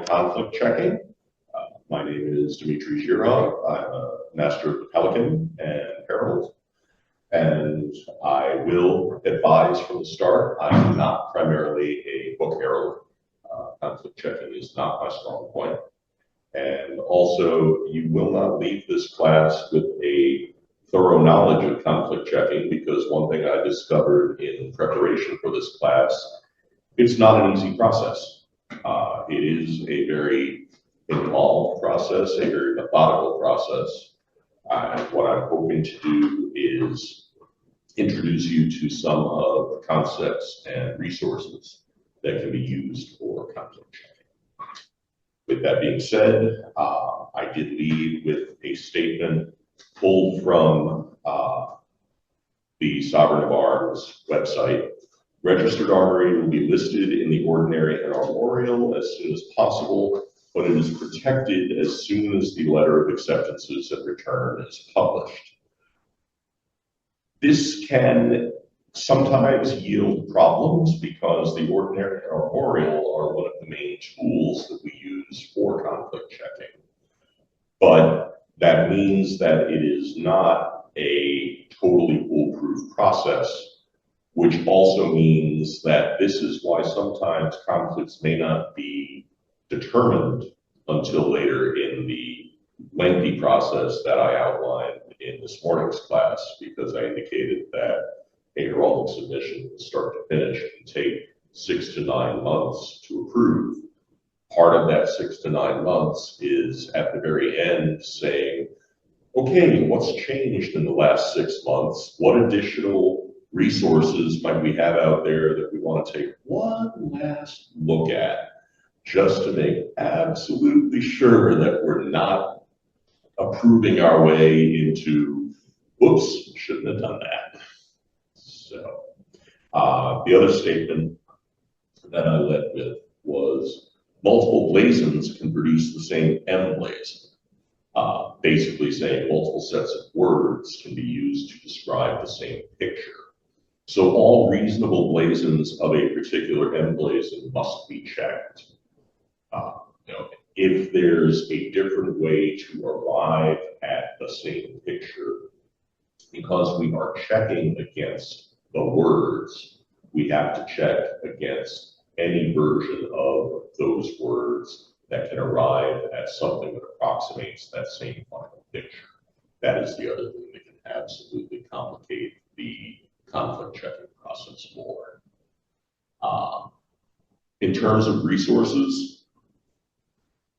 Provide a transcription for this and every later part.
conflict checking. My name is Dmitrii Zhirov. I'm a Master of the Pelican and Herald, and I will advise from the start, I'm not primarily a book herald. Conflict checking is not my strong point. And also, you will not leave this class with a thorough knowledge of conflict checking, because one thing I discovered in preparation for this class, it's not an easy process. It is a very involved process, a very methodical process. And what I'm hoping to do is introduce you to some of the concepts and resources that can be used for conflict checking. With that being said, I did lead with a statement pulled from the Sovereign of Arms website. Registered armory will be listed in the ordinary and armorial as soon as possible, but it is protected as soon as the letter of acceptances and return is published. This can sometimes yield problems because the ordinary and armorial are one of the main tools that we use for conflict checking. But that means that it is not a totally foolproof process, which also means that this is why sometimes conflicts may not be determined until later in the lengthy process that I outlined in this morning's class, because I indicated that a heraldic submission from start to finish can take 6 to 9 months to approve. Part of that 6 to 9 months is at the very end saying, okay, what's changed in the last 6 months? What additional resources might we have out there that we want to take one last look at, just to make absolutely sure that we're not approving our way into, whoops, shouldn't have done that. So the other statement that I led with was multiple blazons can produce the same emblazon. Basically saying multiple sets of words can be used to describe the same picture. So all reasonable blazons of a particular emblazon must be checked. If there's a different way to arrive at the same picture, because we are checking against the words, we have to check against any version of those words that can arrive at something that approximates that same final picture. That is the other thing that can absolutely complicate the conflict checking process more. In terms of resources,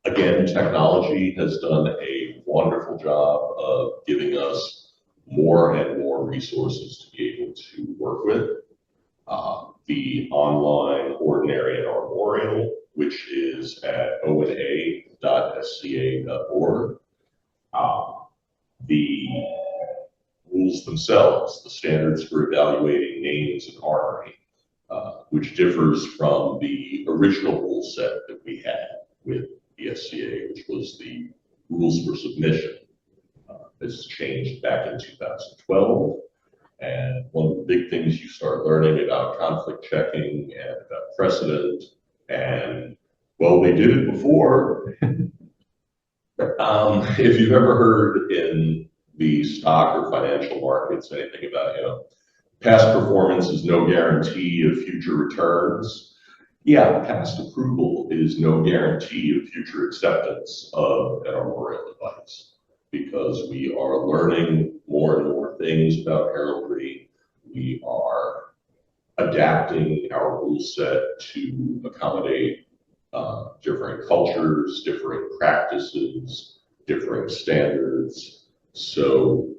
again, technology has done a wonderful job of giving us more and more resources to be able to work with. The online ordinary and armorial, which is at ona.sca.org. The rules themselves, the standards for evaluating names in armory, which differs from the original rule set that we had with the SCA, which was the rules for submission. This changed back in 2012. And one of the big things you start learning about conflict checking and about precedent, and well, they did it before. If you've ever heard in the stock or financial markets anything about, past performance is no guarantee of future returns. Yeah, past approval is no guarantee of future acceptance of an armorial device, because we are learning more and more things about heraldry. We are adapting our rule set to accommodate different cultures, different practices, different standards. So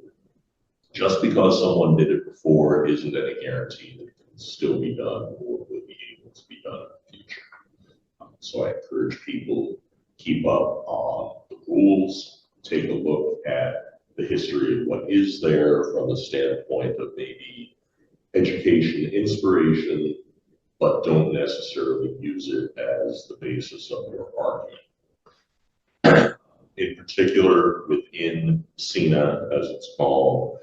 just because someone did it before isn't any guarantee that it can still be done or will be able to be done in the future. So I encourage people to keep up on the rules, take a look at the history of what is there from the standpoint of maybe education, inspiration, but don't necessarily use it as the basis of your argument. In particular, within SENA, as it's called,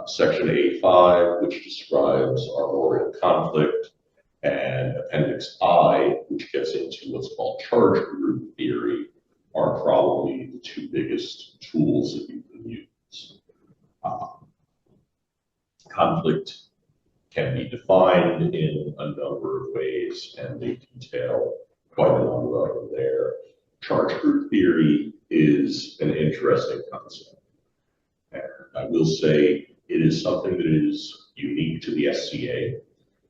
Section A5, which describes armorial conflict, And Appendix I, which gets into what's called charge group theory, are probably the two biggest tools that you can use. Conflict can be defined in a number of ways, and they detail quite a number of them there. Charge group theory is an interesting concept. And I will say it is something that is unique to the SCA.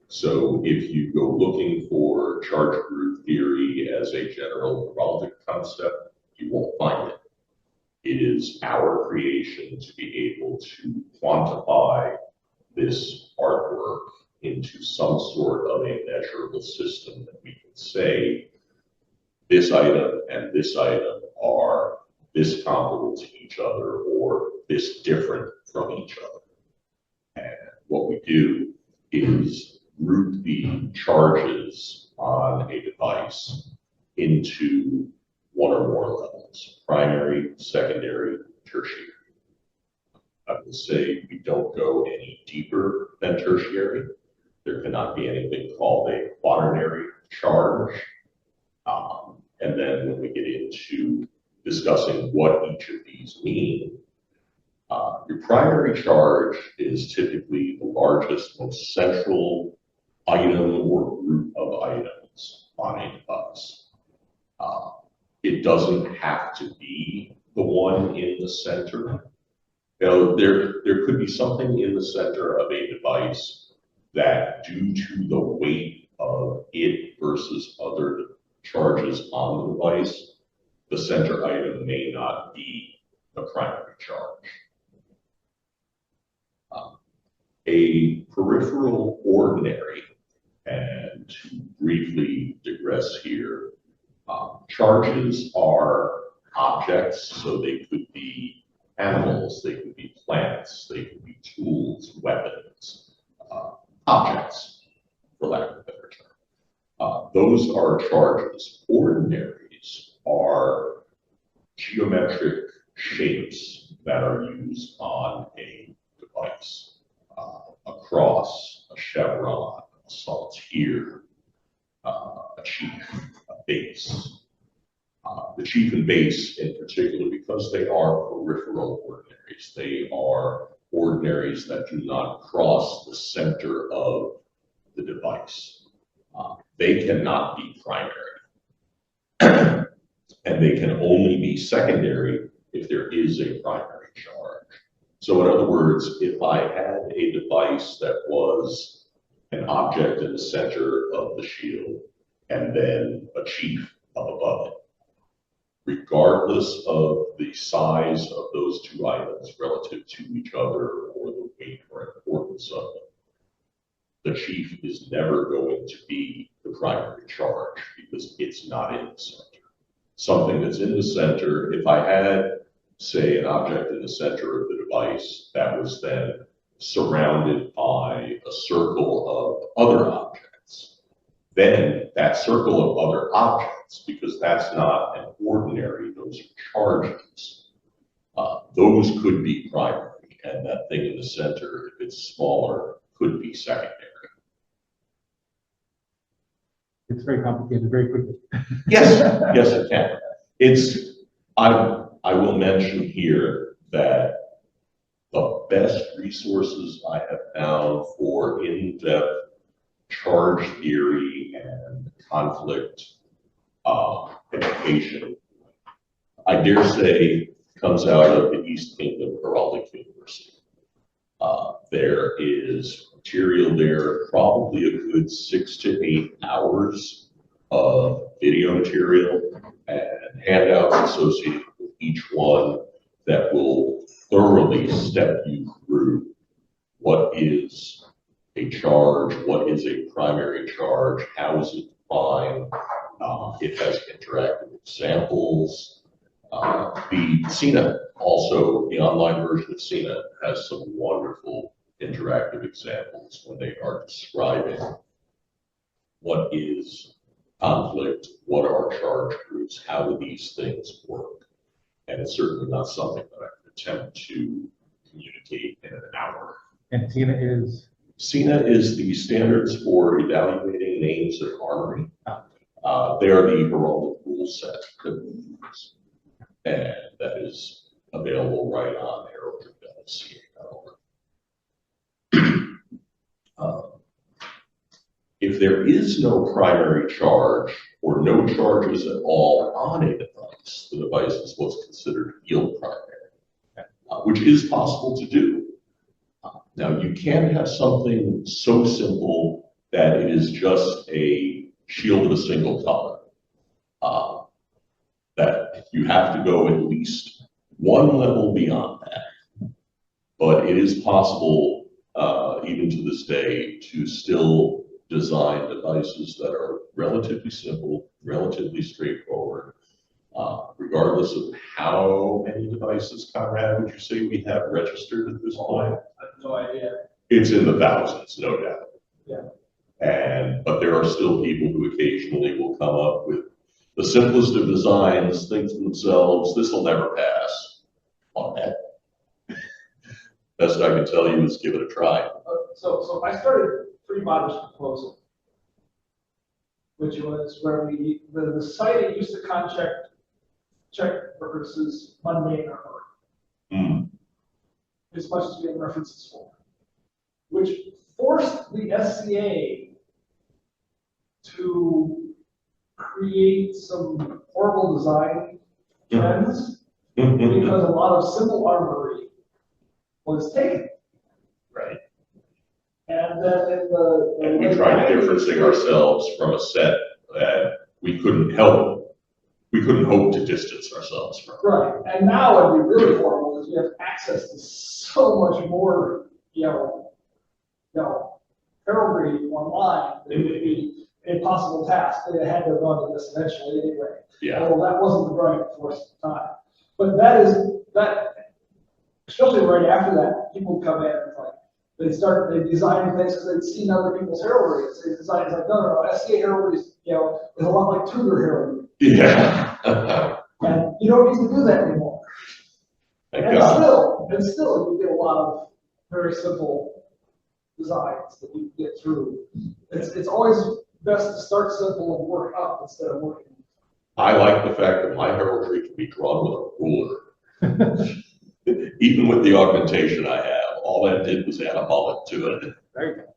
So if you go looking for charge group theory as a general heraldic concept, you won't find it. It is our creation to be able to quantify this artwork into some sort of a measurable system that we can say this item and this item are this comparable to each other or this different from each other. And what we do is group the charges on a device into one or more levels: primary, secondary, tertiary. I will say we don't go any deeper than tertiary. There cannot be anything called a quaternary charge. And then when we get into discussing what each of these mean, your primary charge is typically the largest, most central item or group of items on a device. It doesn't have to be the one in the center. Now, there could be something in the center of a device that, due to the weight of it versus other charges on the device, the center item may not be the primary charge. A peripheral ordinary, and to briefly digress here, charges are objects, so they could be animals, they could be plants, they could be tools, weapons, objects, for lack of a better term. Those are charges. Ordinaries are geometric shapes that are used on a device. A cross, a chevron, a saltire, a chief, a base. The chief and base in particular, because they are peripheral ordinaries, they are ordinaries that do not cross the center of the device. They cannot be primary. And they can only be secondary if there is a primary charge. So in other words, if I had a device that was an object in the center of the shield and then a chief up above it, regardless of the size of those two items relative to each other or the weight or importance of them, the chief is never going to be the primary charge because it's not in the center. Something that's in the center, if I had, say, an object in the center of the device that was then surrounded by a circle of other objects, then that circle of other objects, because that's not an ordinary, those are charges, those could be primary, and that thing in the center, if it's smaller, could be secondary. It's very complicated very quickly. Yes, yes, it can. I will mention here that the best resources I have found for in-depth charge theory and conflict education, I dare say, comes out of the East Kingdom Heraldic University. There is material there, probably a good 6 to 8 hours of video material and handouts associated with each one that will thoroughly step you through what is a charge, what is a primary charge, how is it defined. It has interactive examples. The CNET also, the online version of CNET has some wonderful interactive examples when they are describing what is conflict, what are charge groups, how do these things work. And it's certainly not something that I can attempt to communicate in an hour. And Tina is? SENA is the standards for evaluating names of armory. They are the heraldic rule set that we use, and that is available right on heraldry.ca.org. If there is no primary charge or no charges at all on a device, the device is what's considered field primary, which is possible to do. Now, you can have something so simple that it is just a shield of a single color. That you have to go at least one level beyond that. But it is possible, even to this day, to still design devices that are relatively simple, relatively straightforward, regardless of how many devices, Conrad, would you say we have registered at this point? I have no idea. It's in the thousands, no doubt. Yeah. But there are still people who occasionally will come up with the simplest of designs, think to themselves, this will never pass on that. Best I can tell you is give it a try. So I started pretty modest proposal, which was where the society used to check references mundane armory, as much as we have references for, which forced the SCA to create some horrible design trends because a lot of simple armory was taken. Right. And then in and we tried differencing ourselves from a set that we couldn't hope to distance ourselves from. Right. And now it'd be really horrible because we have access to so much more, heraldry online that it would be an impossible task. They had to run to this eventually anyway. Yeah. Well, that wasn't the driving force at the time. But that, especially right after that, people would come in and they design things because they'd seen other people's heraldry. They design, it's like, no, SCA heraldry is, is a lot like Tudor heraldry. Yeah. And you don't need to do that anymore. Thank And God. still, you get a lot of very simple designs that you can get through. It's always best to start simple and work up instead of working. I like the fact that my heraldry can be drawn with a ruler. Even with the augmentation I have, all that did was add a mullet to it. Very good.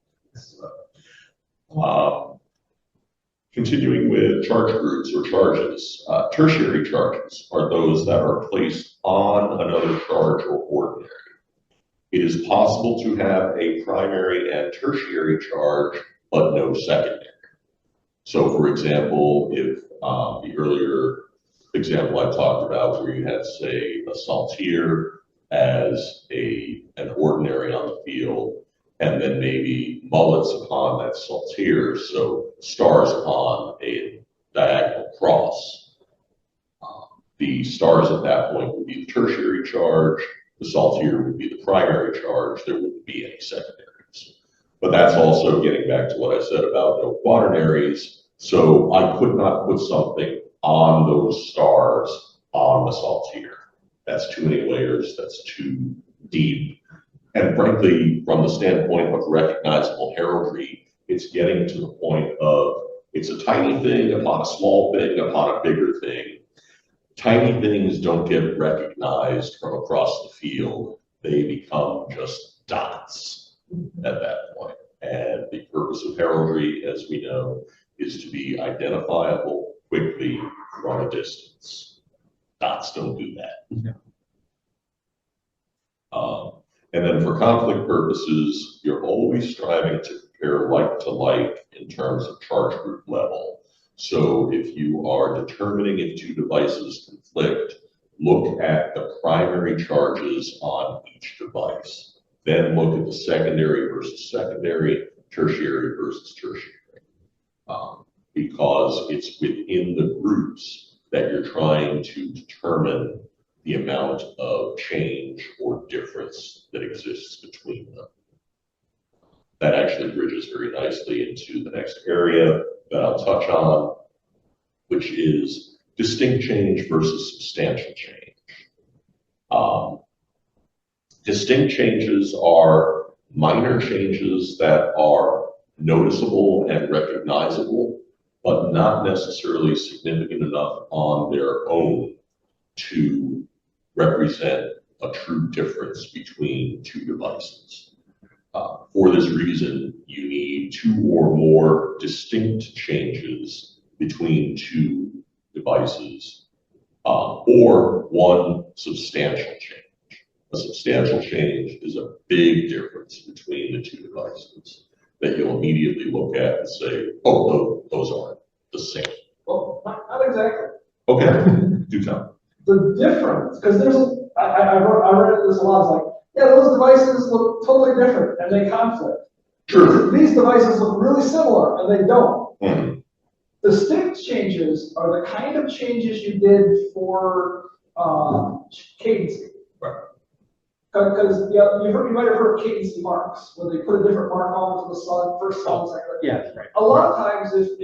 Continuing with charge groups or charges, tertiary charges are those that are placed on another charge or ordinary. It is possible to have a primary and tertiary charge, but no secondary. So, for example, if the earlier example I talked about where you had, say, a saltier as an ordinary on the field, and then maybe mullets upon that saltier, so stars upon a diagonal cross. The stars at that point would be the tertiary charge, the saltier would be the primary charge, there wouldn't be any secondaries. But that's also getting back to what I said about no quaternaries, so I could not put something on those stars on the saltier. That's too many layers, that's too deep. And frankly, from the standpoint of recognizable heraldry, it's getting to the point of it's a tiny thing upon a small thing upon a bigger thing. Tiny things don't get recognized from across the field. They become just dots at that point. And the purpose of heraldry, as we know, is to be identifiable quickly from a distance. Dots don't do that. Yeah. And then for conflict purposes, you're always striving to compare like to like in terms of charge group level. So if you are determining if two devices conflict, look at the primary charges on each device. Then look at the secondary versus secondary, tertiary versus tertiary. Because it's within the groups that you're trying to determine the amount of change or difference that exists between them. That actually bridges very nicely into the next area that I'll touch on, which is distinct change versus substantial change. Distinct changes are minor changes that are noticeable and recognizable, but not necessarily significant enough on their own to represent a true difference between two devices. For this reason, you need two or more distinct changes between two devices, or one substantial change. A substantial change is a big difference between the two devices that you'll immediately look at and say, oh, those aren't the same. Well, not exactly. Okay, do tell. The difference, because I read this a lot, it's like, yeah, those devices look totally different and they conflict. Sure. These devices look really similar and they don't. Mm-hmm. Distinct changes are the kind of changes you did for cadency. Right. Because you might have heard of cadency marks, where they put a different mark on for the sun, first sun, second. Yes, right. A lot of times, if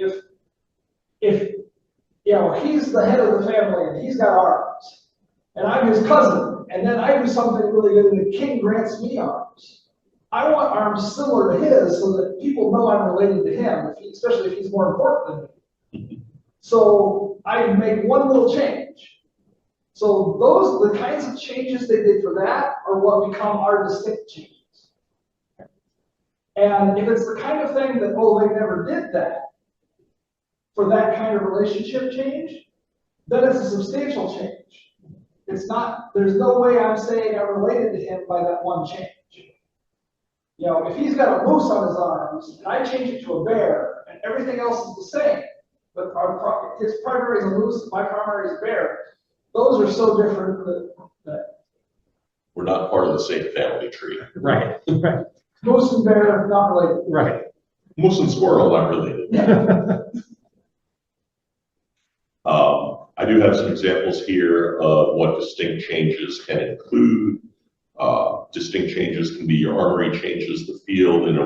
he's the head of the family and he's got arms, and I'm his cousin, and then I do something really good and the king grants me arms, I want arms similar to his so that people know I'm related to him, especially if he's more important than me. So I make one little change. So the kinds of changes they did for that are what become our distinct changes. And if it's the kind of thing that, oh, they never did that, for that kind of relationship change, then it's a substantial change. It's not, there's no way I'm saying I'm related to him by that one change. If he's got a moose on his arms, and I change it to a bear, and everything else is the same, but his primary is a moose, and my primary is a bear, those are so different that we're not part of the same family tree. Right, right. Moose and bear, not related. Right. Moose and squirrel, not related. I do have some examples here of what distinct changes can include. Distinct changes can be your armory changes the field in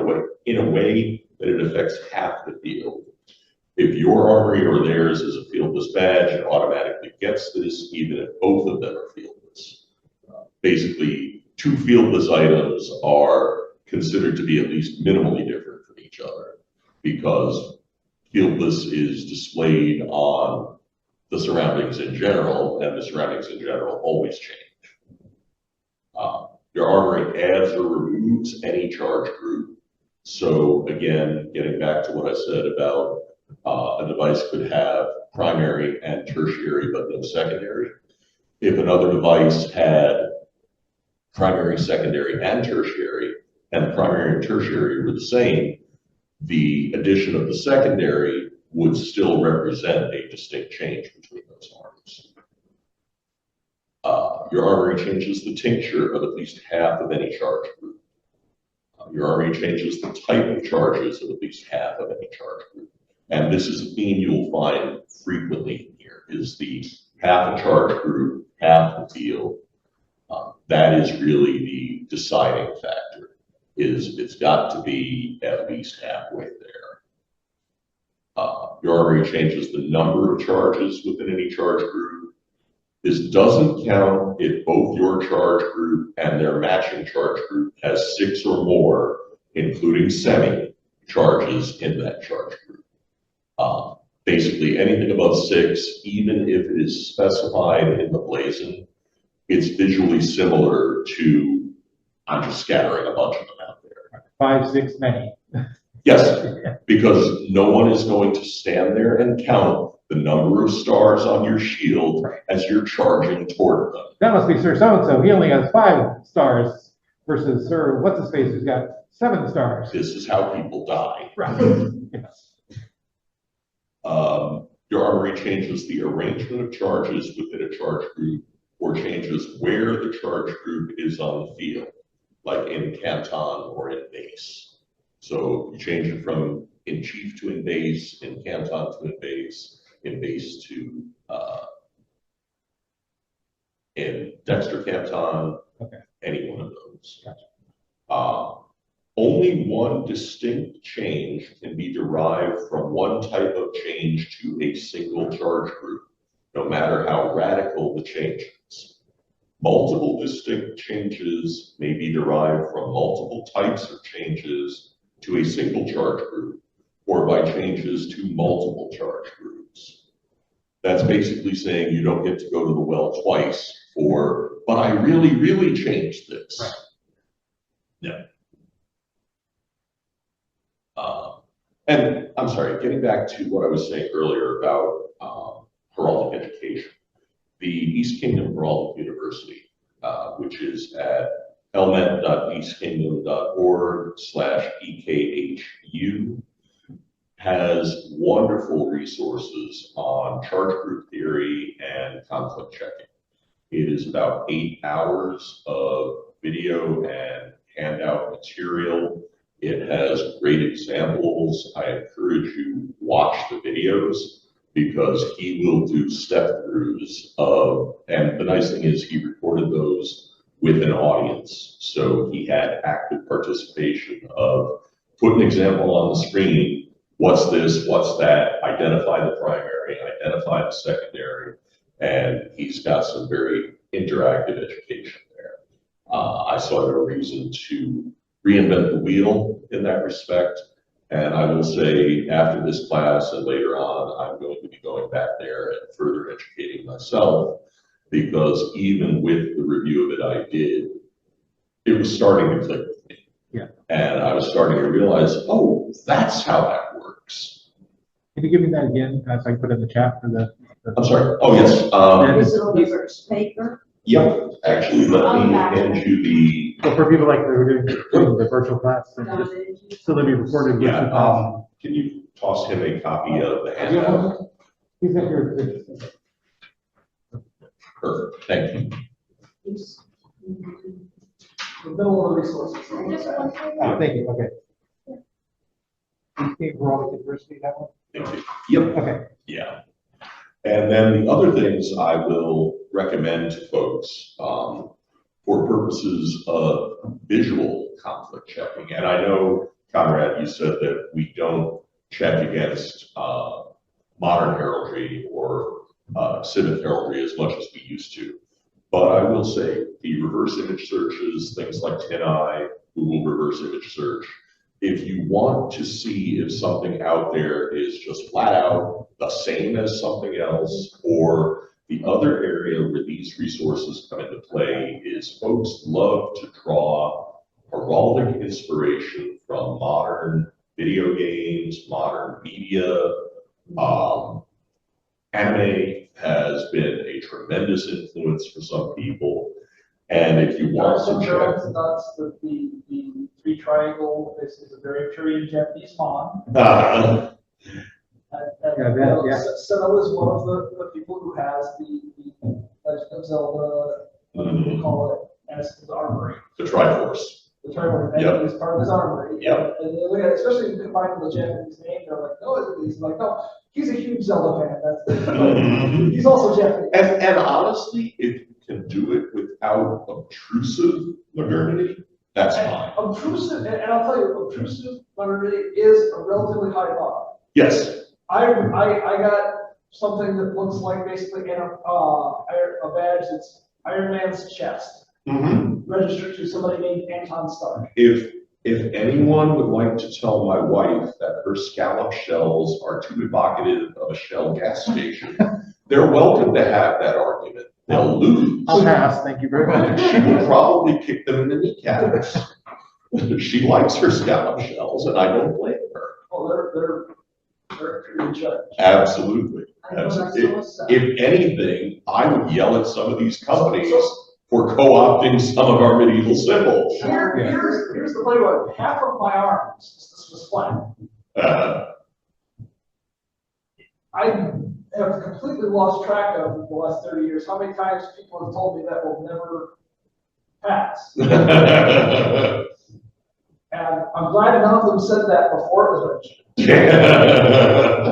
a way that it affects half the field. If your armory or theirs is a fieldless badge, it automatically gets this, even if both of them are fieldless. Basically, two fieldless items are considered to be at least minimally different from each other, because fieldless is displayed on the surroundings in general, and the surroundings in general always change. Your armory adds or removes any charge group. So again, getting back to what I said about a device could have primary and tertiary, but no secondary. If another device had primary, secondary, and tertiary, and the primary and tertiary were the same, the addition of the secondary would still represent a distinct change between those arms. Your armory changes the tincture of at least half of any charge group. Your armory changes the type of charges of at least half of any charge group. And this is a theme you'll find frequently here, is the half a charge group, half the field. That is really the deciding factor, is it's got to be at least halfway there. Your armory changes the number of charges within any charge group. This doesn't count if both your charge group and their matching charge group has 6 or more, including semi charges in that charge group. Basically, anything above 6, even if it is specified in the blazon, it's visually similar to, I'm just scattering a bunch of them out there. 5, 6, many. Yes, because no one is going to stand there and count the number of stars on your shield as you're charging toward them. That must be Sir So-and-so. He only has 5 stars versus Sir What's-His-Face who's got 7 stars. This is how people die. Right. Yes. Your armory changes the arrangement of charges within a charge group, or changes where the charge group is on the field, like in canton or in base. So you change it from in chief to in base, in canton to in base to in Dexter canton, okay. Any one of those. Gotcha. Only one distinct change can be derived from one type of change to a single charge group, no matter how radical the change is. multiple distinct changes may be derived from multiple types of changes to a single charge group, or by changes to multiple charge groups. That's basically saying you don't get to go to the well twice for, but I really, really changed this. Right. Yeah. And I'm sorry, getting back to what I was saying earlier about heraldic education. The East Kingdom Heraldic University, which is at helmet.eastkingdom.org/EKHU, has wonderful resources on charge group theory and conflict checking. It is about 8 hours of video and handout material. It has great examples. I encourage you to watch the videos because he will do step-throughs of, and the nice thing is he recorded those with an audience. So he had active participation of put an example on the screen, what's this, what's that, identify the primary, identify the secondary, and he's got some very interactive education there. I saw no reason to reinvent the wheel in that respect. And I will say after this class and later on, I'm going to be going back there and further educating myself because even with the review of it I did, it was starting to click with me. Yeah. And I was starting to realize, oh, that's how that works. Can you give me that again, so I can put it in the chat for the? I'm sorry. Oh, yes. Is it on the first paper? Yep. Actually, let me hand you the. So for people like who are doing the virtual class, so they'll be recorded. Yeah. Can you toss him a copy of the handout? He's at your. Perfect. Thank you. The middle of the resources. Oh, thank you. Okay. East Cape Heraldic University, that one. Thank you. Yep. Okay. Yeah. And then the other things I will recommend to folks for purposes of visual conflict checking. And I know, Conrad, you said that we don't check against modern heraldry or civic heraldry as much as we used to. But I will say the reverse image searches, things like TinEye, Google reverse image search, if you want to see if something out there is just flat out the same as something else, or the other area where these resources come into play is folks love to draw heraldic inspiration from modern video games, modern media. Anime has been a tremendous influence for some people. And if you want to check. The three triangle is a very period Japanese mon. Yeah. So that was one of the people who has the Legend of Zelda, what do they call it, as his armory. The Triforce. The Triforce, and it's part of his armory. Yep. And they look at, especially combined with the Japanese name, they're like, no, he's like, no, he's a huge Zelda fan. He's also Japanese. And honestly, if you can do it without obtrusive modernity, that's fine. Obtrusive, and I'll tell you, obtrusive modernity is a relatively high bar. Yes. I got something that looks like basically a badge that's Iron Man's chest, registered to somebody named Anton Stark. If anyone would like to tell my wife that her scallop shells are too evocative of a Shell gas station, they're welcome to have that argument. They'll lose. I'll pass. Thank you very much. She will probably kick them in the kneecaps. She likes her scallop shells, and I don't blame her. Oh, they're pretty charged. Absolutely. If anything, I would yell at some of these companies for co-opting some of our medieval symbols. Here's the funny one. Half of my arms, this was flat. I have completely lost track of in the last 30 years how many times people have told me that will never pass. And I'm glad none of them said that before it was registered.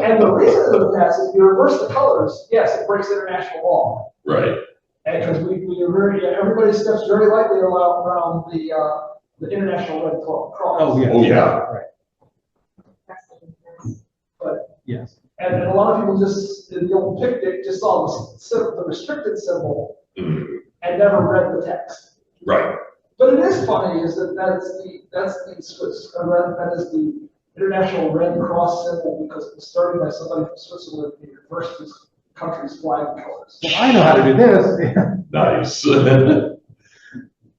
And the reason it would pass is if you reverse the colors, yes, it breaks international law. Right. And because everybody steps very lightly around the international red cross. Oh, yeah. Oh, yeah. Right. But yes. And a lot of people just, in the old picnic, just saw the restricted symbol and never read the text. Right. But it is funny is that's the Swiss, that is the International Red Cross symbol because it was started by somebody from Switzerland and reversed his country's flag colors. Well, I know how to do this. Nice.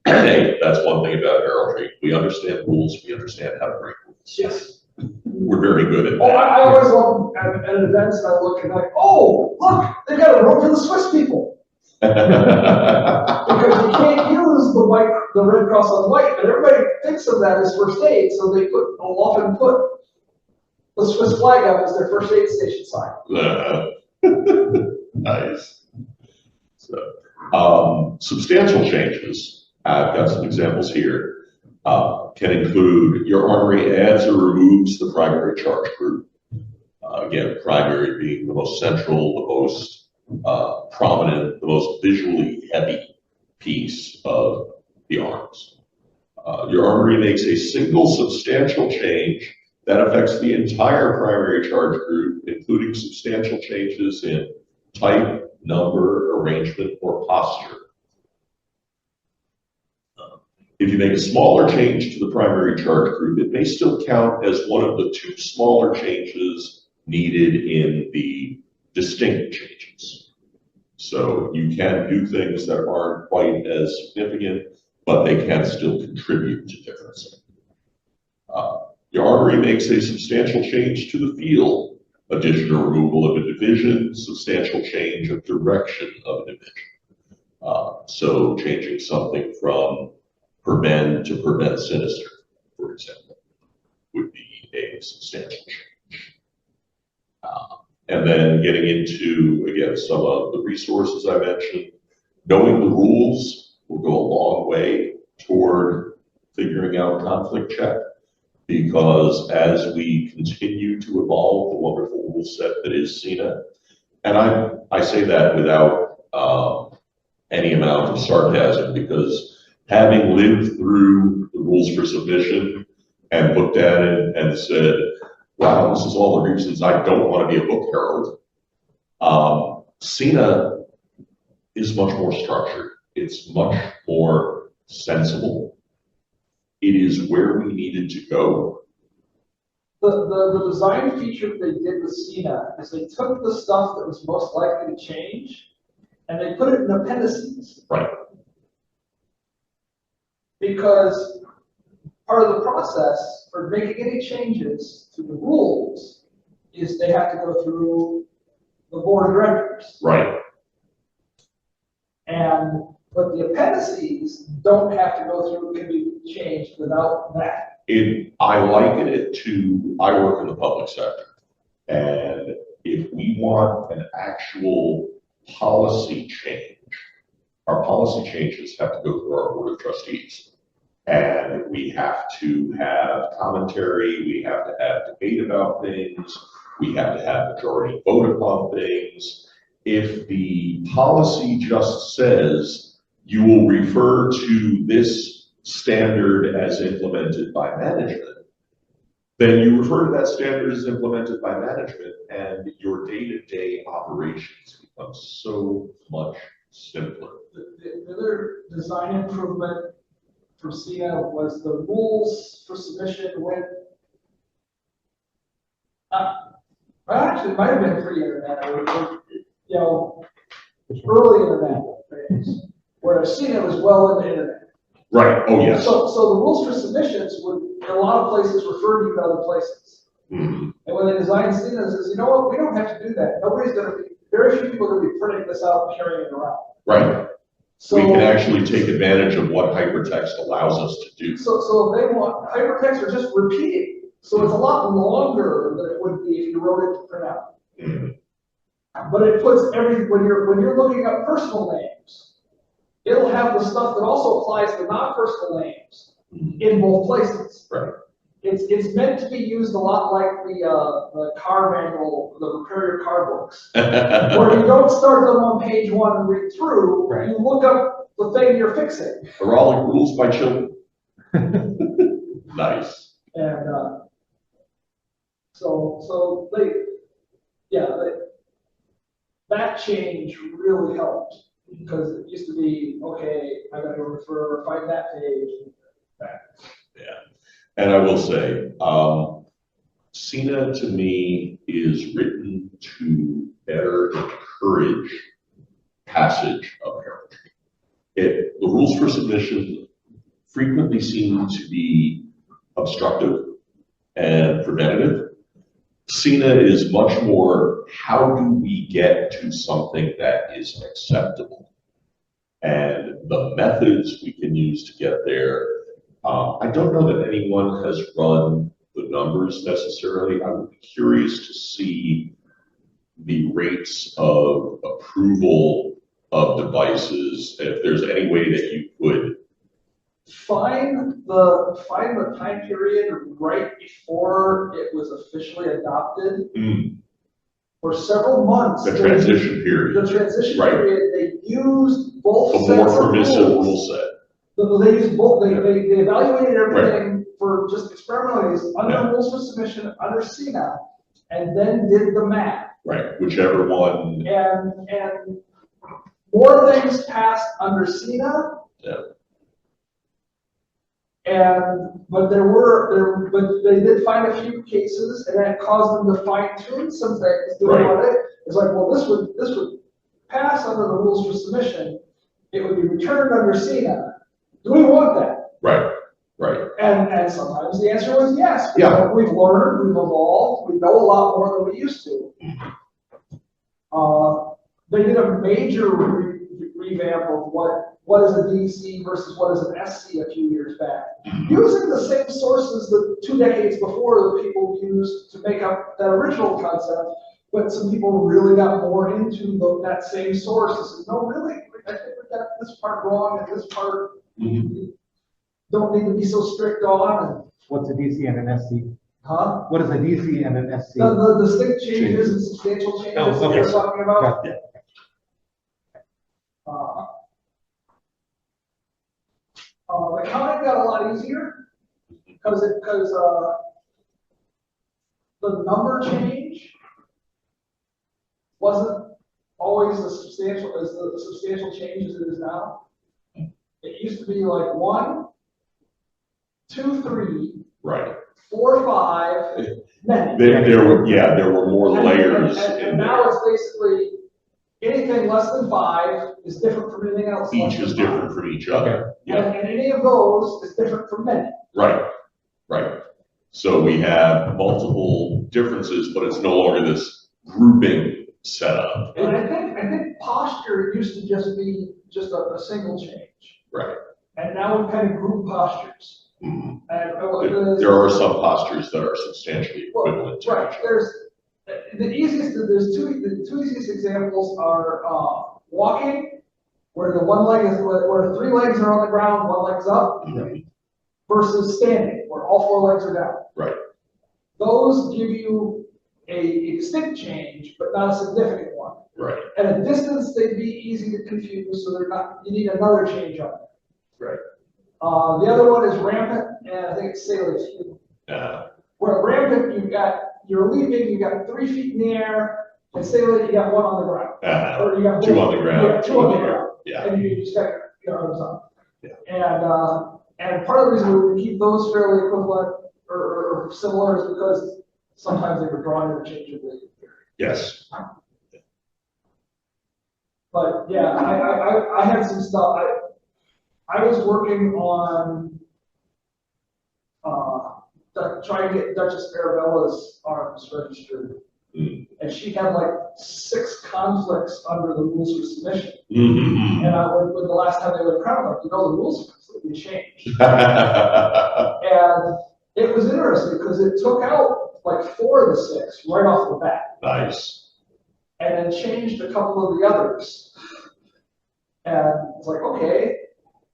Hey, that's one thing about heraldry. We understand rules. We understand how to break rules. Yes. We're very good at Oh, that. I always look at events and I look and like, oh, look, they've got a rope for the Swiss people. Because you can't use the Red Cross on white, but everybody thinks of that as first aid, so they will often put the Swiss flag up as their first aid station sign. Nice. So, substantial changes, I've got some examples here, can include your armory adds or removes the primary charge group. Again, primary being the most central, the most prominent, the most visually heavy piece of the arms. Your armory makes a single substantial change that affects the entire primary charge group, including substantial changes in type, number, arrangement, or posture. If you make a smaller change to the primary charge group, it may still count as one of the two smaller changes needed in the distinct changes. So you can do things that aren't quite as significant, but they can still contribute to difference. Your armory makes a substantial change to the field, addition or removal of a division, substantial change of direction of a division. So changing something from prevent to prevent sinister, for example, would be a substantial change. And then getting into, again, some of the resources I mentioned, knowing the rules will go a long way toward figuring out conflict check, because as we continue to evolve the wonderful rule set that is CINA, and I say that without any amount of sarcasm, because having lived through the rules for submission and looked at it and said, wow, this is all the reasons I don't want to be a book herald. CINA is much more structured. It's much more sensible. It is where we needed to go. The design feature they did with CINA is they took the stuff that was most likely to change and they put it in appendices. Right. Because part of the process for making any changes to the rules is they have to go through the board of directors. Right. But the appendices don't have to go through, can be changed without that. I liken it to, I work in the public sector, and if we want an actual policy change, our policy changes have to go through our board of trustees. And we have to have commentary, we have to have debate about things, we have to have majority vote upon things. If the policy just says you will refer to this standard as implemented by management, then you refer to that standard as implemented by management, and your day-to-day operations become so much simpler. The other design improvement for CINA was the rules for submission with, actually, it might have been pre-internet, or, you know, early internet phase, where CINA was well in the internet. Right, oh yes. So the rules for submissions would, in a lot of places, refer you to other places. Mm-hmm. And when they designed CINA, it says, you know what, we don't have to do that. Very few people are going to be printing this out and carrying it around. Right. So, we can actually take advantage of what hypertext allows us to do. So if they want hypertext or just repeating, so it's a lot longer than it would be if you wrote it to print out. Mm-hmm. But it puts when you're looking up personal names, it'll have the stuff that also applies to non-personal names in both places. Right. It's meant to be used a lot like the car manual, the repair your car books, where you don't start them on page 1 and read through. Right. You look up the thing you're fixing. Heraldic rules by children. Nice. And so that change really helped Because it used to be, okay, I gotta refer, find that page, back. Yeah, and I will say, CINA to me is written to better encourage passage of heraldry. The rules for submission frequently seem to be obstructive and preventative. CINA is much more, how do we get to something that is acceptable? And the methods we can use to get there, I don't know that anyone has run the numbers necessarily. I would be curious to see the rates of approval of devices, if there's any way that you could Find the time period right before it was officially adopted. For several months. the transition period, The transition Right. period, they used both a sets more of permissive rules. rule set. They used both, they evaluated everything for just experimental use, under Yeah. rules for submission, under CINA, and then did the math. Right, whichever one. And more things passed under CINA. Yeah. But they did find a few cases, and that caused them to fine tune some things. Doing Right. it. It's like, well, this would pass under the rules for submission. It would be returned under CINA. Do we want that? Right, right. And sometimes the answer was yes. Yeah. We've learned, we've evolved, we know a lot more than we used to. They did a major revamp of what is a DC versus what is an SC a few years back. Using the same sources that 2 decades before that people used to make up that original concept, but some people really got more into that same source and said, no, really, I think we got this part wrong and this part we don't need to be so strict on. And, What's a DC and an SC? huh? What is a DC and an SC? The distinct changes and substantial changes Oh, that okay. we're talking about. Got it. The counting got a lot easier because the number change wasn't always as the substantial change as it is now. It used to be like 1, 2, 3, Right. 4, 5, many. There were more layers And in now there. it's basically anything less than 5 is different from anything else. Each less is than 5. different from each other. Yeah, And any of those is different from many. right, right. So we have multiple differences, but it's no longer this grouping setup. And I think posture used to just be a single change. Right. And now we kind of group postures. Mhm. And There are some postures that are substantially equivalent to right. each other. There's the two easiest examples are walking, where where 3 legs are on the ground, 1 leg's up, Mhm. versus standing, where all 4 legs are down. Right. Those give you a distinct change, but not a significant one. Right. At a distance, they'd be easy to confuse, so you need another change on it. Right. The other one is rampant, and I think it's salient. Where rampant, you're leaping, you got 3 feet in the air, and salient, you got 1 on the ground. Or you got 2 on the ground. Yeah, 2 on the ground. Yeah. And you just got your arms up. Yeah. And part of the reason we keep those fairly equivalent or similar is because sometimes they were drawn interchangeably. Yes. But yeah, I had some stuff. I was working on trying to get Duchess Arabella's arms registered. And she had like 6 conflicts under the rules for submission. Mm-hmm. And when the last time they were crowned, like, the rules are completely changed. And it was interesting because it took out like 4 of the 6 right off the bat. Nice. And then changed a couple of the others. And it's like, okay,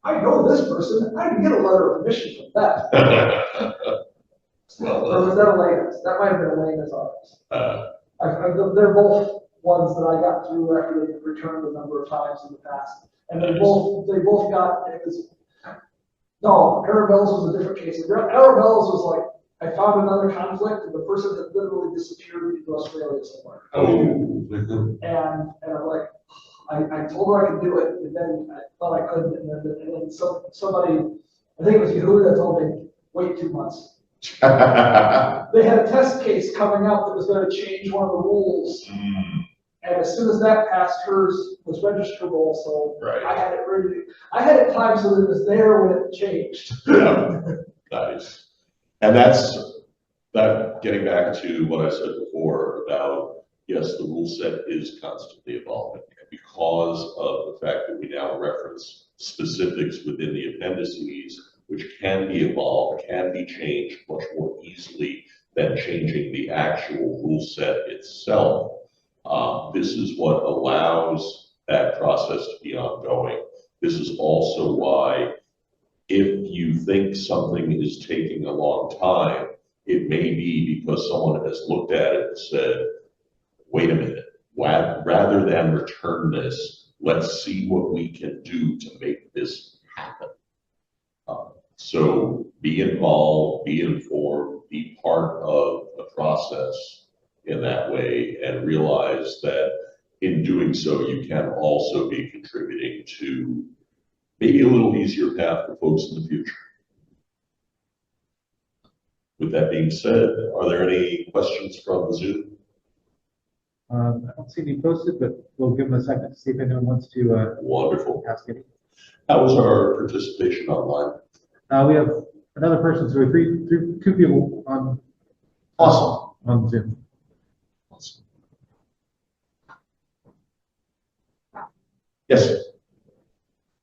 I know this person, I can get a letter of permission from them. Or was that Elena's? That might have been Elena's office. They're both ones that I got through after they returned a number of times in the past. And they both got, no, Arabella's was a different case. Arabella's was like, I found another conflict and the person had literally disappeared into Australia somewhere. Oh. And I'm like, I told her I could do it, and then I thought I couldn't, and then somebody, I think it was Yehuda, told me, wait 2 months. They had a test case coming up that was going to change one of the rules. And as soon as that passed, hers was registrable, so Right. I had it ready. I had it timed so that it was there when it changed. Yeah, nice. And that getting back to what I said before about, yes, the rule set is constantly evolving. And because of the fact that we now reference specifics within the appendices, which can be evolved, can be changed much more easily than changing the actual rule set itself. This is what allows that process to be ongoing. This is also why, if you think something is taking a long time, it may be because someone has looked at it and said, wait a minute, rather than return this, let's see what we can do to make this happen. So be involved, be informed, be part of the process in that way, and realize that in doing so, you can also be contributing to maybe a little easier path for folks in the future. With that being said, are there any questions from the Zoom? I don't see any posted, but we'll give them a second to see if anyone wants to Wonderful. ask any. How was our participation online? We have another person, so we have two people on Awesome. on Zoom. Awesome. Yes.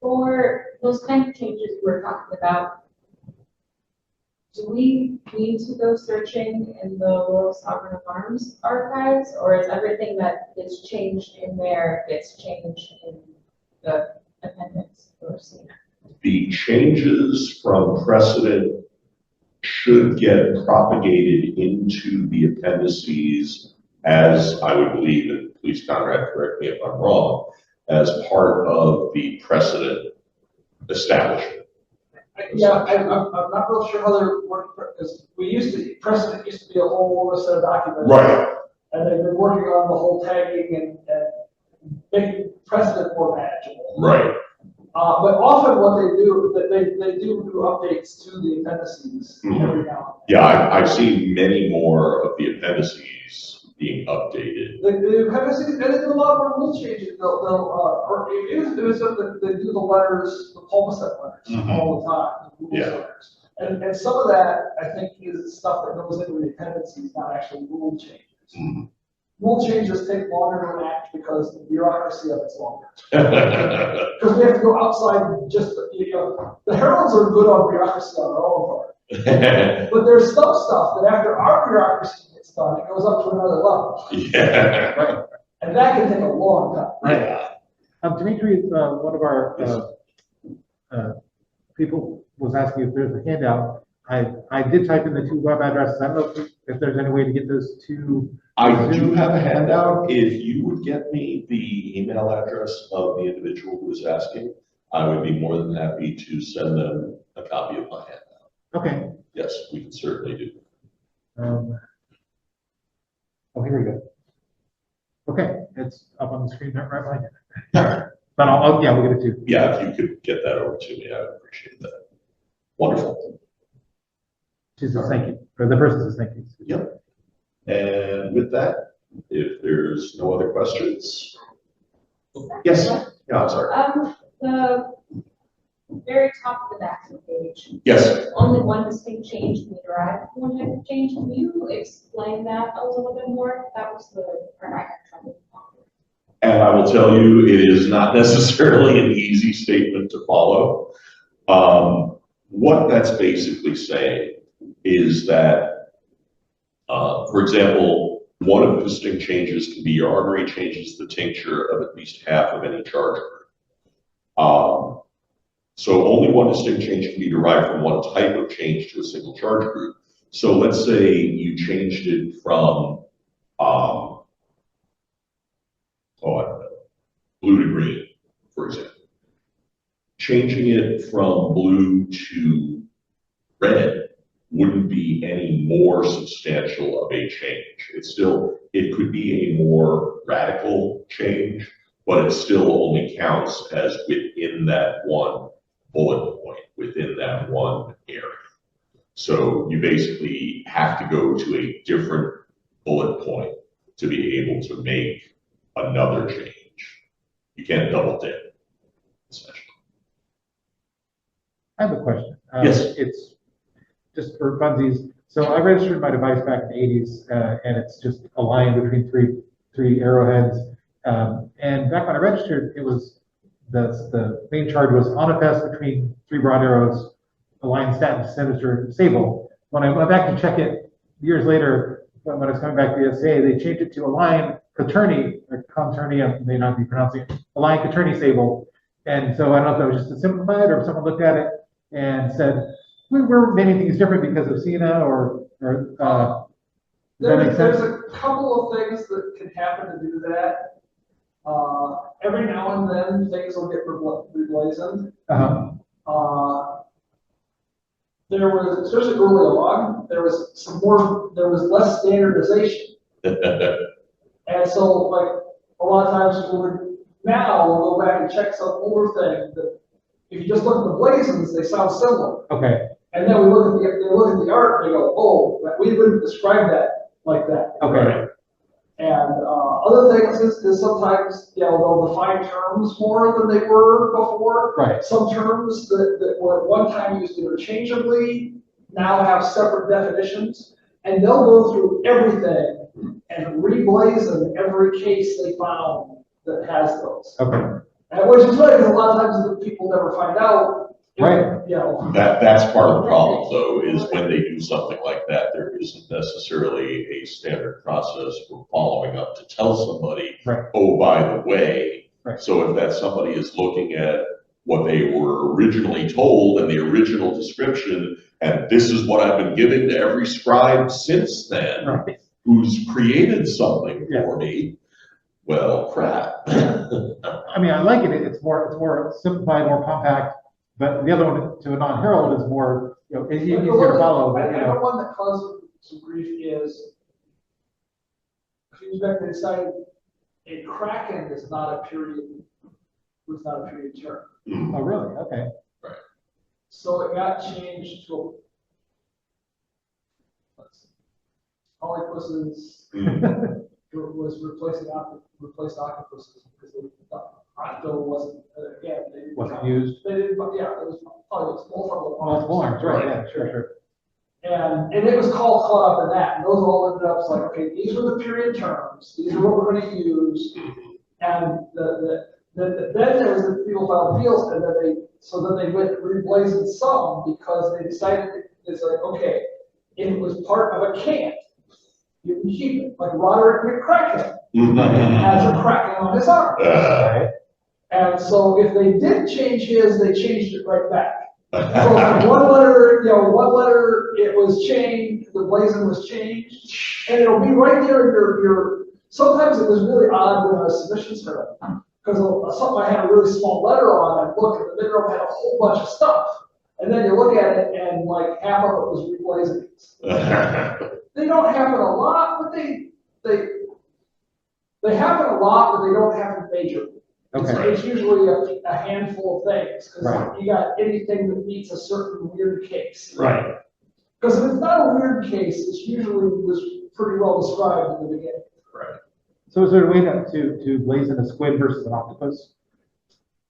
For those kind of changes we're talking about, do we need to go searching in the Royal Sovereign of Arms archives, or is everything that is changed in there gets changed in the appendix or CNA? The changes from precedent should get propagated into the appendices as, I would believe, and please Conrad, correct me if I'm wrong, as part of the precedent establishment. Yeah, I'm not real sure how they're working, because precedent used to be a whole set of documents. Right. And they've been working on the whole tagging and making precedent more manageable. Right. But often what they do, they do updates to the appendices every now and then. Yeah, I've seen many more of the appendices being updated. The appendices, and they do a lot more rule changes. They do the letters, the Pulmacet letters all the time, the rules letters. And some of that, I think, is stuff that goes into the appendices, not actually rule changes. Rule changes take longer to enact because the bureaucracy of it's longer. Because we have to go outside just, the heralds are good on bureaucracy on their own part. But there's some stuff that after our bureaucracy gets done, it goes up to another level. Yeah. Right. And that can take a long time. Yeah. Dmitrii, one of our people was asking if there's a handout. I did type in the two web addresses. I don't know if there's any way to get those two. I do have a handout. If you would get me the email address of the individual who is asking, I would be more than happy to send them a copy of my handout. Okay. Yes, we can certainly do. Here we go. Okay, it's up on the screen right behind you. But yeah, we'll get it to you. Yeah, if you could get that over to me, I would appreciate that. Wonderful. She says thank you. Or the person says thank you. Yep. And with that, if there's no other questions. Yes. Yeah, I'm sorry. The very top of the back of the page. Yes. Only one distinct change can be derived from one type of change. Can you explain that a little bit more? That was the part I had trouble following. And I will tell you, it is not necessarily an easy statement to follow. What that's basically saying is that, for example, one of the distinct changes can be your armory changes the tincture of at least half of any charge group. So only one distinct change can be derived from one type of change to a single charge group. So let's say you changed it from, I don't know, blue to green, for example. Changing it from blue to red wouldn't be any more substantial of a change. It could be a more radical change, but it still only counts as within that one bullet point, within that one area. So you basically have to go to a different bullet point to be able to make another change. You can't double dip, essentially. I have a question. Yes. It's just for funsies. So I registered my device back in the 80s, and it's just a line between three arrowheads. And back when I registered, it was the main charge was on a fest between three broad arrows, aligned status, sinister, stable. When I went back to check it years later, when I was coming back to the SA, they changed it to align Caterni, or Conterni, I may not be pronouncing it, align Caterni stable. And so I don't know if that was just a simplified or if someone looked at it and said, we're naming things different because of Cena or does that make sense? There's a couple of things that can happen to do that. Every now and then things will get reblazoned. There was, especially early on, there was less standardization. And so, like, a lot of times now we'll go back and check some older thing that if you just look at the blazons, they sound similar. Okay. And then they look at the art and they go, oh, we wouldn't describe that like that. Okay. And other things is sometimes, they'll define terms more than they were before. Right. Some terms that were at one time used interchangeably now have separate definitions, and they'll go through everything and reblazon every case they found that has those. Okay. And which is funny because a lot of times the people never find out. Right. That's part of the problem, though, is when they do something like that, there isn't necessarily a standard process for following up to tell somebody, right. Oh, by the way. Right. So if that somebody is looking at what they were originally told and the original description, and this is what I've been giving to every scribe since then, Right. who's created something for me, well, crap. I mean, I like it. It's more simplified, more compact. But the other one, to a non-herald, is more, easier to follow. I know one that caused some grief is, a few years back they decided a kraken is not a period term. Oh, really? Okay. Right. So it got changed to polypuses was replaced octopuses because they thought octo wasn't Wasn't used. They didn't, it was probably multiple Forms, right? Yeah, sure. And it was caught up in that. And those all ended up like, okay, these were the period terms. These are what we're going to use. And then there was the people filed appeals, and then they went reblazoned some because they decided it's like, okay, if it was part of a cant, you can keep it. Like Roderick McCracken has a kraken on his arm. And so if they did change his, they changed it right back. So one letter, it was changed, the blazon was changed, and it'll be right there in your sometimes it was really odd when I was submissions for it, because something I had a really small letter on, I look, and the middle had a whole bunch of stuff. And then you look at it, and like half of it was reblazoned. They don't happen a lot, but they happen a lot, but they don't happen majorly. Okay. It's usually a handful of things, because Right. you got anything that meets a certain weird case. Right. Because if it's not a weird case, it's usually was pretty well described in the beginning. Right. So is there a way to blazon a squid versus an octopus?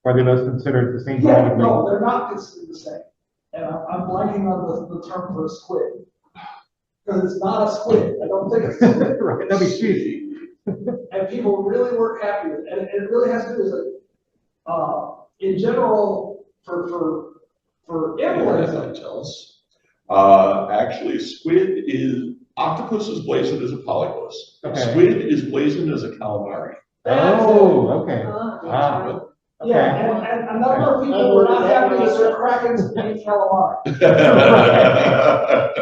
Are they both considered the same? Yeah, no, they're not considered the same. And I'm blanking on the term for a squid. Because it's not a squid. I don't think it's a squid. Right, that'd be cheesy. And people really weren't happy with it. And it really has to do with, in general, for emblazon. Tell us. Actually, octopus is blazoned as a polypus. Okay. Squid is blazoned as a calamari. Oh, okay. Oh, Okay. Yeah, and a number of people were not happy with their krakens named calamari.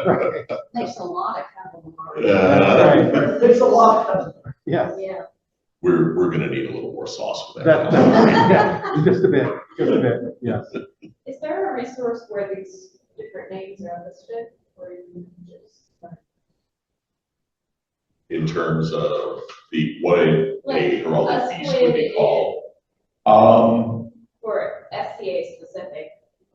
Right. Makes a lot of calamari. Right. It's a lot. Yeah. Yeah. We're gonna need a little more sauce for that. Yeah, just a bit, yes. Is there a resource where these different names are listed, or you can just? In terms of what a heraldic piece would be called. Or SCA specific?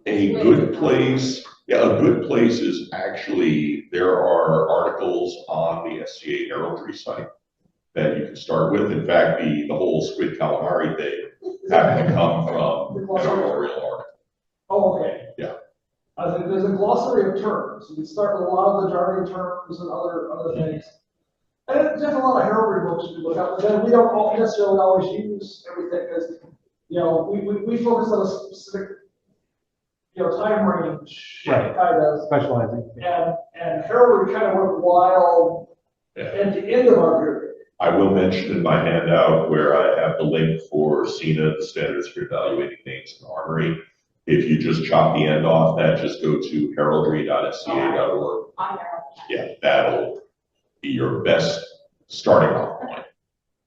A good place, yeah, a good place is actually, there are articles on the SCA heraldry site that you can start with. In fact, the whole squid calamari thing happened to come from an arboreal article. Oh, okay. Yeah. There's a glossary of terms. You can start with a lot of the jargon terms and other things. And there's a lot of heraldry books you can look up, but then we don't necessarily always use everything because, you know, we focus on a specific, you know, time range. Right. Kind of. Specializing. And heraldry kind of went wild at the end of our period. I will mention in my handout where I have the link for SENA, the Standards for Evaluating Names in Armory. If you just chop the end off that, just go to heraldry.sca.org. Yeah, that'll be your best starting off point.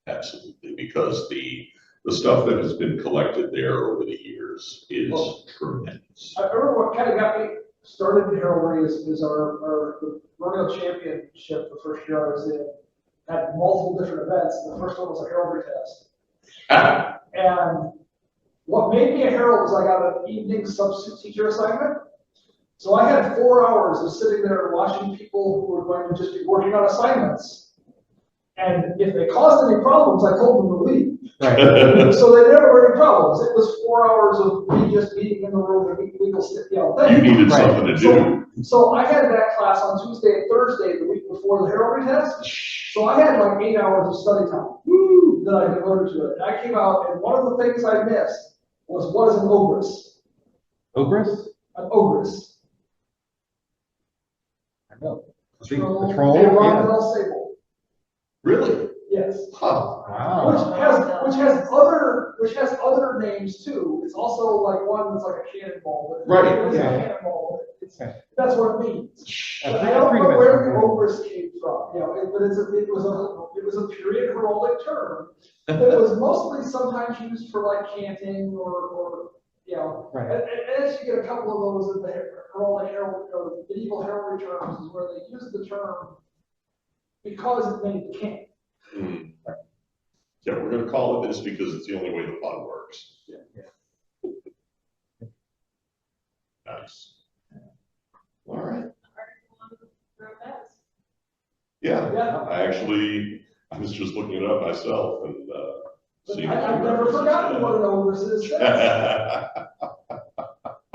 Absolutely, because the stuff that has been collected there over the years is tremendous. I remember what kind of got me started in heraldry is our the Rodeo Championship, the first year I was in, had multiple different events. The first one was a heraldry test. And what made me a herald was I got an evening substitute teacher assignment. So I had 4 hours of sitting there watching people who were going to just be working on assignments. And if they caused any problems, I told them to leave. Right. So they never were any problems. It was 4 hours of me just being in the room and legal thing. You needed something to do. So I had that class on Tuesday and Thursday, the week before the heraldry test. So I had like 8 hours of study time that I devoted to it. And I came out, and one of the things I missed was what is an ogress? Ogress? An ogress. I know. A Troll? A Yeah. Rondell sable. Really? Yes. Huh. Wow. Which has other names too. It's also like one that's like a cannonball. Right. It's Yeah. a cannonball. Okay. That's what it means. I But think I don't know where the agreement. ogress came from. You know, but it was a period heraldic term that was mostly sometimes used for like canting or you know. Right. And as you get a couple of those in the heraldic or medieval heraldry terms is where they use the term because it made the king. Mm. Yeah, we're going to call it this because it's the only way the fun works. Yeah. Nice. All right. Yeah. Yeah, I was just looking it up myself and seeing. I've never forgotten what an ogress is. I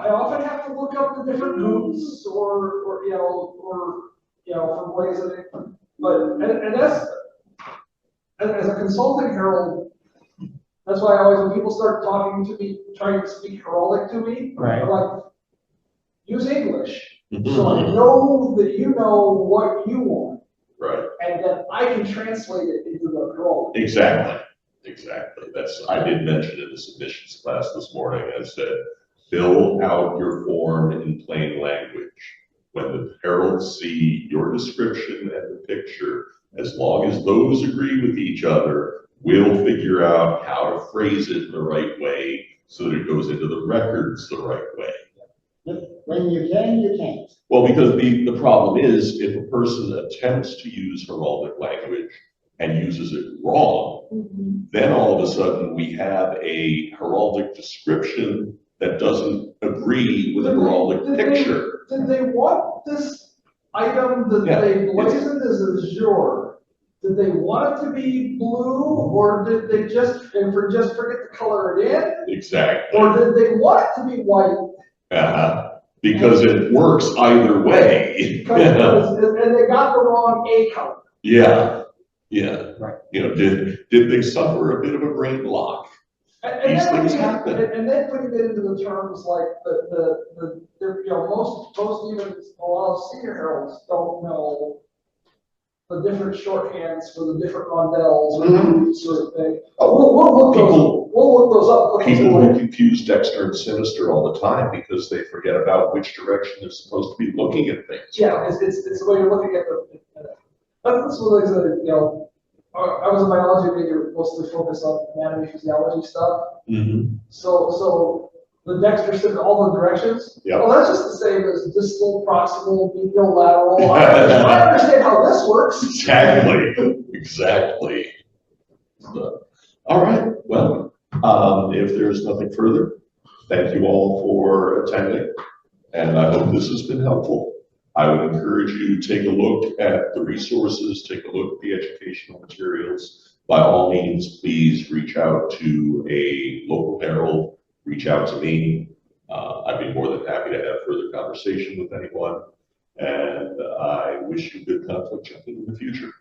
often have to look up the different groups or from ways that it, but and that's as a consulting herald, that's why I always when people start talking to me, trying to speak heraldic to me, Right. I'm like, use English. So I know that you know what you want. Right. And then I can translate it into the heraldic. Exactly. I did mention in the submissions class this morning, I said, fill out your form in plain language. When the heralds see your description and the picture, as long as those agree with each other, we'll figure out how to phrase it the right way so that it goes into the records the right way. When you can, you can't. Well, because the problem is if a person attempts to use heraldic language and uses it wrong, then all of a sudden we have a heraldic description that doesn't agree with a heraldic picture. Did they want this item that they blazoned as azure? Did they want it to be blue, or did they just forget to color it in? Exactly. Or did they want it to be white? Because it works either way. And they got the wrong A color. Yeah. Right. You know, did they suffer a bit of a brain block? And These then things happen. And then putting it into the terms like most even a lot of senior heralds don't know the different shorthands for the different rondels or sort of thing. We'll look those up. People will confuse Dexter and Sinister all the time because they forget about which direction they're supposed to be looking at things. Yeah, it's the way you're looking at the. That's one of the things that I was a biology major, mostly focused on anatomy, physiology stuff. So the Dexter said all the directions. Yeah. Well, that's just the same as distal, proximal, medial, lateral. I understand how this works. Exactly. So, all right. Well, If there's nothing further, thank you all for attending, and I hope this has been helpful. I would encourage you to take a look at the resources, take a look at the educational materials. By all means, please reach out to a local herald, reach out to me. I'd be more than happy to have further conversation with anyone, and I wish you good conflict checking in the future.